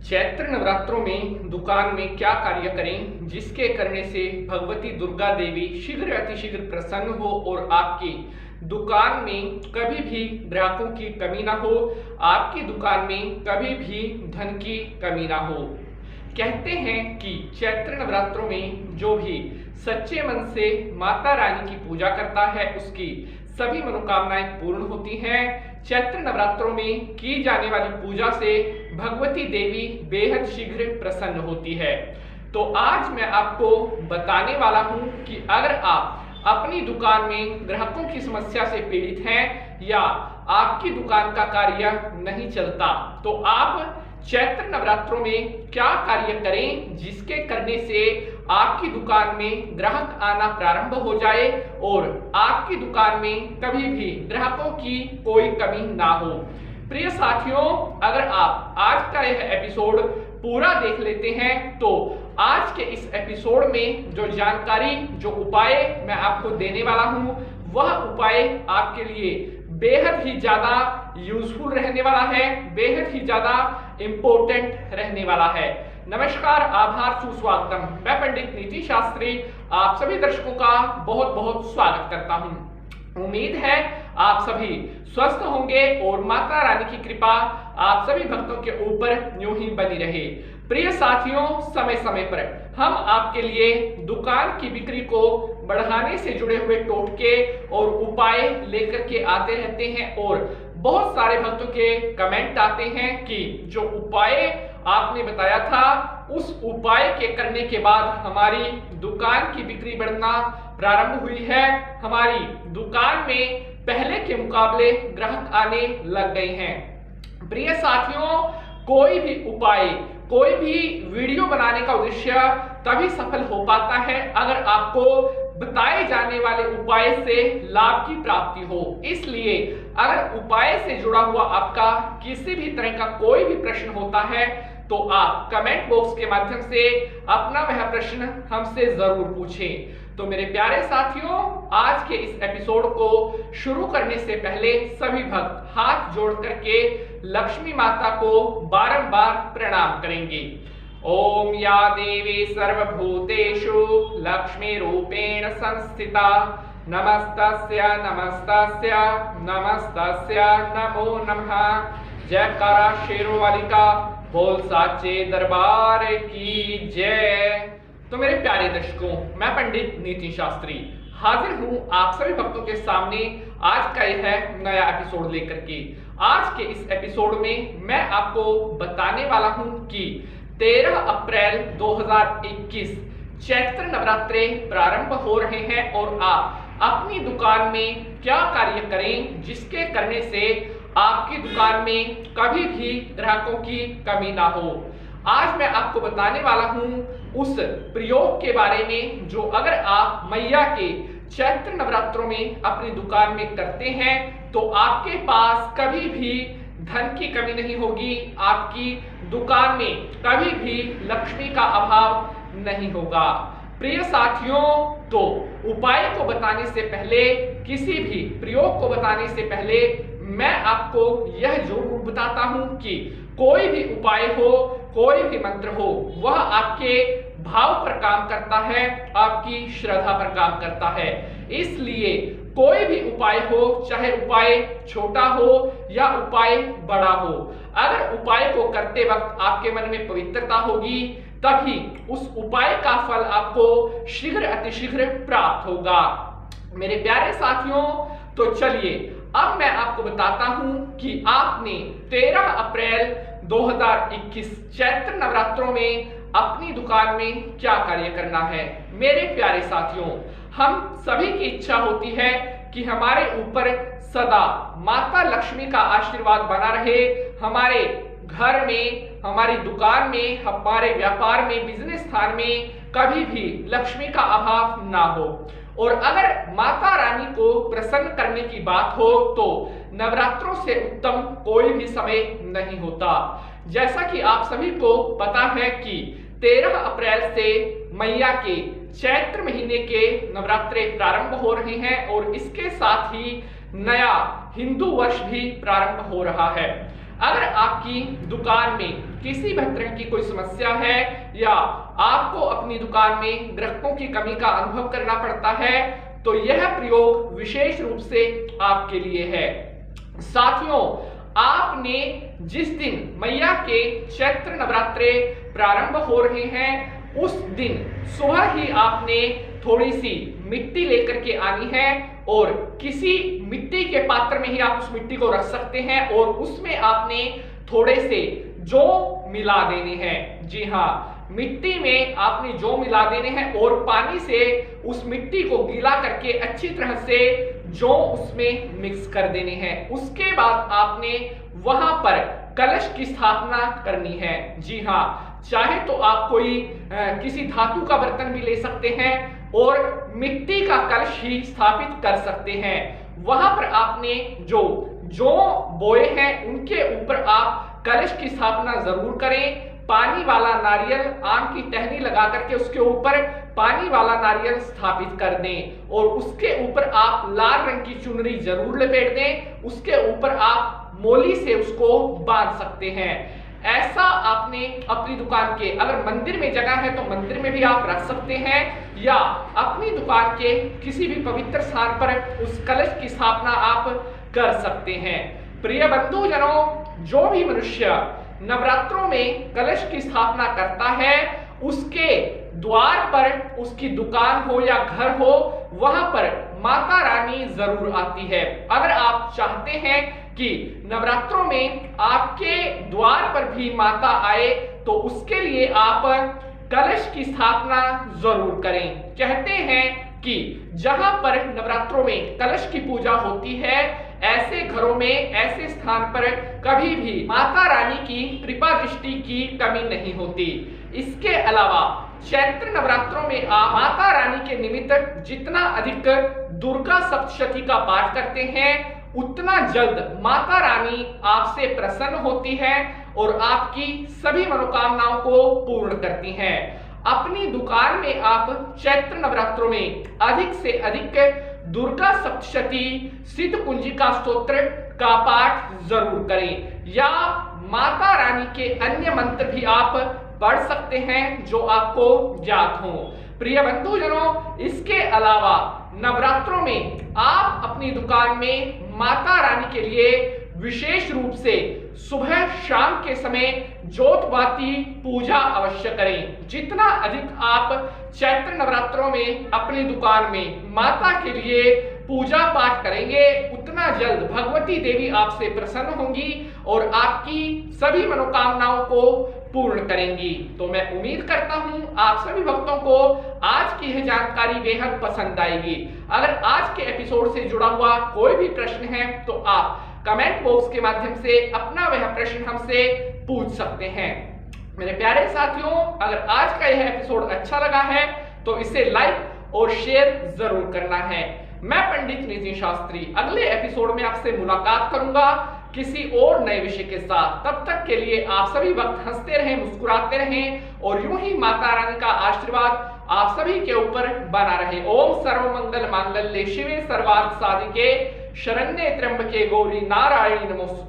चैत्र नवरात्रों में दुकान में क्या कार्य करें जिसके करने से भगवती दुर्गा देवी शीघ्र अतिशीघ्र प्रसन्न हो और आपकी दुकान में कभी भी ग्राहकों की कमी ना हो, आपकी दुकान में कभी भी धन की कमी ना हो। कहते हैं कि चैत्र नवरात्रों में जो भी सच्चे मन से माता रानी की पूजा करता है उसकी सभी मनोकामनाएं पूर्ण होती हैं। चैत्र नवरात्रों में की जाने वाली पूजा से भगवती देवी बेहद शीघ्र प्रसन्न होती है। तो आज मैं आपको बताने वाला हूं कि अगर आप अपनी दुकान में ग्राहकों की समस्या से पीड़ित हैं या आपकी दुकान का कार्य नहीं चलता तो आप चैत्र नवरात्रों में क्या कार्य करें जिसके करने से आपकी दुकान में ग्राहक आना प्रारंभ हो जाए और आपकी दुकान में कभी भी ग्राहकों की कोई कमी ना हो। प्रिय साथियों, अगर आप आज का यह एपिसोड पूरा देख लेते हैं तो आज के इस एपिसोड में जो जानकारी, जो उपाय मैं आपको देने वाला हूं, वह उपाय आपके लिए बेहद ही ज्यादा यूजफुल रहने वाला है, बेहद ही ज्यादा इंपॉर्टेंट रहने वाला है। नमस्कार, आभार, सुस्वागतम। मैं पंडित नीति शास्त्री आप सभी दर्शकों का बहुत बहुत स्वागत करता हूं। उम्मीद है आप सभी स्वस्थ होंगे और माता रानी की कृपा आप सभी भक्तों के ऊपर यूं ही बनी रहे। प्रिय साथियों, समय समय पर हम आपके लिए दुकान की बिक्री को बढ़ाने से जुड़े हुए टोटके और उपाय लेकर के आते रहते हैं और बहुत सारे भक्तों के कमेंट आते हैं कि जो उपाय आपने बताया था उस उपाय के करने के बाद हमारी दुकान की बिक्री बढ़ना प्रारंभ हुई है, हमारी दुकान में पहले के मुकाबले ग्राहक आने लग गए हैं। प्रिय साथियों, कोई भी उपाय, कोई भी वीडियो बनाने का उद्देश्य तभी सफल हो पाता है अगर आपको बताए जाने वाले उपाय से लाभ की प्राप्ति हो। इसलिए अगर उपाय से जुड़ा हुआ आपका किसी भी तरह का कोई भी प्रश्न होता है तो आप कमेंट बॉक्स के माध्यम से अपना वह प्रश्न हमसे जरूर पूछें। तो मेरे प्यारे साथियों, आज के इस एपिसोड को शुरू करने से पहले सभी भक्त हाथ जोड़ करके लक्ष्मी माता को बारंबार प्रणाम करेंगे। ओम या देवी सर्वभूतेषु लक्ष्मी रूपेण संस्थिता नमस्तस्य नमस्तस्य नमस्तस्य नमो नमः। जयकारा शेरों वाली का बोल साचे दरबार की जय। तो मेरे प्यारे दर्शकों, मैं पंडित नीति शास्त्री हाजिर हूं आप सभी भक्तों के सामने आज का यह नया एपिसोड लेकर के। आज के इस एपिसोड में मैं आपको बताने वाला हूं कि 13 अप्रैल 2021 चैत्र नवरात्रे प्रारंभ हो रहे हैं और आप अपनी दुकान में क्या कार्य करें जिसके करने से आपकी दुकान में कभी भी ग्राहकों की कमी ना हो। आज मैं आपको बताने वाला हूं उस प्रयोग के बारे में जो अगर आप मैया के चैत्र नवरात्रों में अपनी दुकान में करते हैं तो आपके पास कभी भी धन की कमी नहीं होगी, आपकी दुकान में कभी भी लक्ष्मी का अभाव नहीं होगा। प्रिय साथियों, तो उपाय को बताने से पहले, किसी भी प्रयोग को बताने से पहले मैं आपको यह जरूर बताता हूं कि कोई भी उपाय हो, कोई भी मंत्र हो, वह आपके भाव पर काम करता है, आपकी श्रद्धा पर काम करता है। इसलिए कोई भी उपाय हो, चाहे उपाय छोटा हो या उपाय बड़ा हो, अगर उपाय को करते वक्त आपके मन में पवित्रता होगी तभी उस उपाय का फल आपको शीघ्र अतिशीघ्र प्राप्त होगा। मेरे प्यारे साथियों, तो चलिए अब मैं आपको बताता हूं कि आपने 13 अप्रैल 2021 चैत्र नवरात्रों में अपनी दुकान में क्या कार्य करना है। मेरे प्यारे साथियों, हम सभी की इच्छा होती है कि हमारे ऊपर सदा माता लक्ष्मी का आशीर्वाद बना रहे, हमारे घर में, हमारी दुकान में, हमारे व्यापार में, बिजनेस स्थान में कभी भी लक्ष्मी का अभाव ना हो। और अगर माता रानी को प्रसन्न करने की बात हो तो नवरात्रों से उत्तम कोई भी समय नहीं होता। जैसा कि आप सभी को पता है कि 13 अप्रैल से मैया के चैत्र महीने के नवरात्रे प्रारंभ हो रहे हैं और इसके साथ ही नया हिंदू वर्ष भी प्रारंभ हो रहा है। अगर आपकी दुकान में किसी भी तरह की कोई समस्या है या आपको अपनी दुकान में ग्राहकों की कमी का अनुभव करना पड़ता है तो यह प्रयोग विशेष रूप से आपके लिए है। साथियों, आपने जिस दिन मैया के चैत्र नवरात्रे प्रारंभ हो रहे हैं उस दिन सुबह ही आपने थोड़ी सी मिट्टी लेकर के आनी है और किसी मिट्टी के पात्र में ही आप उस मिट्टी को रख सकते हैं और उसमें आपने थोड़े से जौ मिला देने हैं। जी हाँ, मिट्टी में आपने जौ मिला देने हैं और पानी से उस मिट्टी को गीला करके अच्छी तरह से जौ उसमें मिक्स कर देने हैं। उसके बाद आपने वहां पर कलश की स्थापना करनी है। जी हाँ, चाहे तो आप कोई किसी धातु का बर्तन भी ले सकते हैं और मिट्टी का कलश ही स्थापित कर सकते हैं। वहां पर आपने जो बोए हैं उनके ऊपर आप कलश की स्थापना जरूर करें। पानी वाला नारियल आम की टहनी लगा करके उसके ऊपर पानी वाला नारियल स्थापित कर दें और उसके ऊपर आप लाल रंग की चुनरी जरूर लपेट दें। उसके ऊपर आप मोली से उसको बांध सकते हैं। ऐसा आपने अपनी दुकान के, अगर मंदिर में जगह है तो मंदिर में भी आप रख सकते हैं या अपनी दुकान के किसी भी पवित्र स्थान पर उस कलश की स्थापना आप कर सकते हैं। प्रिय बंधुजनों, जो भी मनुष्य नवरात्रों में कलश की स्थापना करता है उसके द्वार पर, उसकी दुकान हो या घर हो, वहां पर माता रानी जरूर आती है। अगर आप चाहते हैं कि नवरात्रों में आपके द्वार पर भी माता आए तो उसके लिए आप कलश की स्थापना जरूर करें। कहते हैं कि जहां पर नवरात्रों में कलश की पूजा होती है ऐसे घरों में, ऐसे स्थान पर कभी भी माता रानी की कृपा दृष्टि की कमी नहीं होती। इसके अलावा चैत्र नवरात्रों में आप माता रानी के निमित्त जितना अधिक दुर्गा सप्तशती का पाठ करते हैं उतना जल्द माता रानी आपसे प्रसन्न होती है और आपकी सभी मनोकामनाओं को पूर्ण करती हैं। अपनी दुकान में आप चैत्र नवरात्रों में अधिक से अधिक दुर्गा सप्तशती, सिद्ध कुंजिका स्तोत्र का पाठ जरूर करें या माता रानी के अन्य मंत्र भी आप पढ़ सकते हैं जो आपको ज्ञात हो। प्रिय बंधुजनों, इसके अलावा नवरात्रों में आप अपनी दुकान में माता रानी के लिए विशेष रूप से सुबह शाम के समय ज्योतबाती पूजा अवश्य करें। जितना अधिक आप चैत्र नवरात्रों में अपनी दुकान में माता के लिए पूजा पाठ करेंगे उतना जल्द भगवती देवी आपसे प्रसन्न होंगी और आपकी सभी मनोकामनाओं को पूर्ण करेंगी। तो मैं उम्मीद करता हूं आप सभी भक्तों को आज की यह जानकारी बेहद पसंद आएगी। अगर आज के एपिसोड से जुड़ा हुआ कोई भी प्रश्न है तो आप कमेंट बॉक्स के माध्यम से अपना वह प्रश्न हमसे पूछ सकते हैं। मेरे प्यारे साथियों, अगर आज का यह एपिसोड अच्छा लगा है तो इसे लाइक और शेयर जरूर करना है। मैं पंडित नितिन शास्त्री अगले एपिसोड में आपसे मुलाकात करूंगा किसी और नए विषय के साथ। तब तक के लिए आप सभी वक्त हंसते रहें, मुस्कुराते रहें और यूं ही माता रानी का आशीर्वाद आप सभी के ऊपर बना रहे। ओम सर्वमंगल मांगल्ये शिवे सर्वार्थ साधिके शरण्ये त्र्यंबके गौरी नारायणी नमोस्तुते।